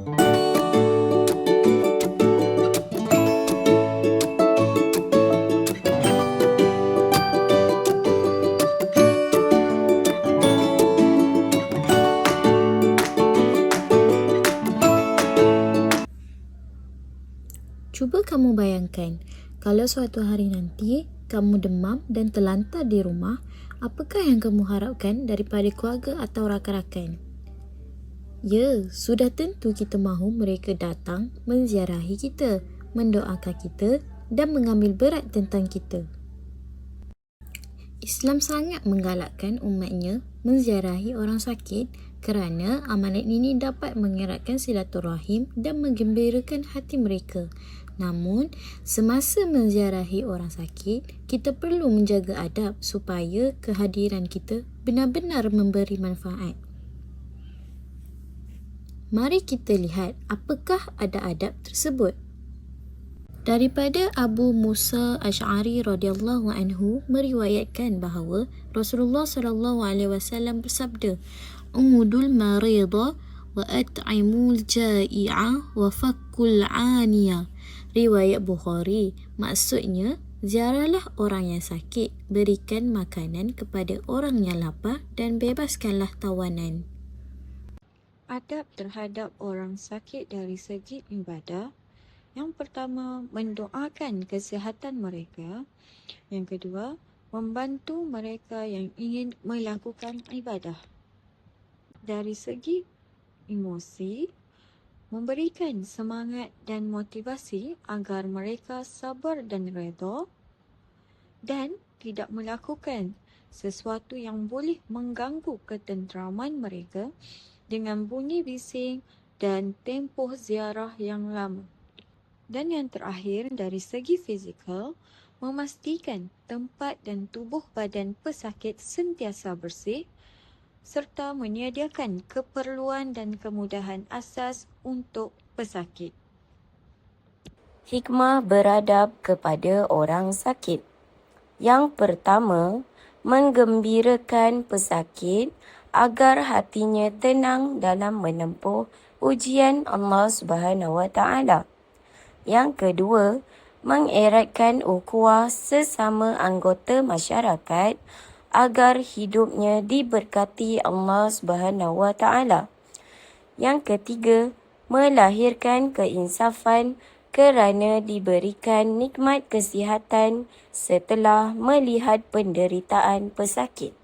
Cuba kamu bayangkan, kalau suatu hari nanti kamu demam dan terlantar di rumah, apakah yang kamu harapkan daripada keluarga atau rakan-rakan? Ya, sudah tentu kita mahu mereka datang menziarahi kita, mendoakan kita dan mengambil berat tentang kita. Islam sangat menggalakkan umatnya menziarahi orang sakit kerana amalan ini dapat mengeratkan silaturahim dan menggembirakan hati mereka. Namun, semasa menziarahi orang sakit, kita perlu menjaga adab supaya kehadiran kita benar-benar memberi manfaat. Mari kita lihat apakah adab-adab tersebut. Daripada Abu Musa Asy'ari radhiyallahu anhu meriwayatkan bahawa Rasulullah sallallahu alaihi wasallam bersabda, "Umudul marida wa at'imul ja'i'a wa fakkul 'aniya." Riwayat Bukhari, maksudnya ziarahlah orang yang sakit, berikan makanan kepada orang yang lapar dan bebaskanlah tawanan. Adab terhadap orang sakit dari segi ibadah. Yang pertama, mendoakan kesihatan mereka. Yang kedua, membantu mereka yang ingin melakukan ibadah. Dari segi emosi, memberikan semangat dan motivasi agar mereka sabar dan redha dan tidak melakukan sesuatu yang boleh mengganggu ketenteraman mereka dengan bunyi bising dan tempoh ziarah yang lama. Dan yang terakhir, dari segi fizikal, memastikan tempat dan tubuh badan pesakit sentiasa bersih serta menyediakan keperluan dan kemudahan asas untuk pesakit. Hikmah beradab kepada orang sakit. Yang pertama, menggembirakan pesakit agar hatinya tenang dalam menempuh ujian Allah Subhanahu Wa Taala. Yang kedua, mengeratkan ukhuwah sesama anggota masyarakat agar hidupnya diberkati Allah Subhanahu Wa Taala. Yang ketiga, melahirkan keinsafan kerana diberikan nikmat kesihatan setelah melihat penderitaan pesakit.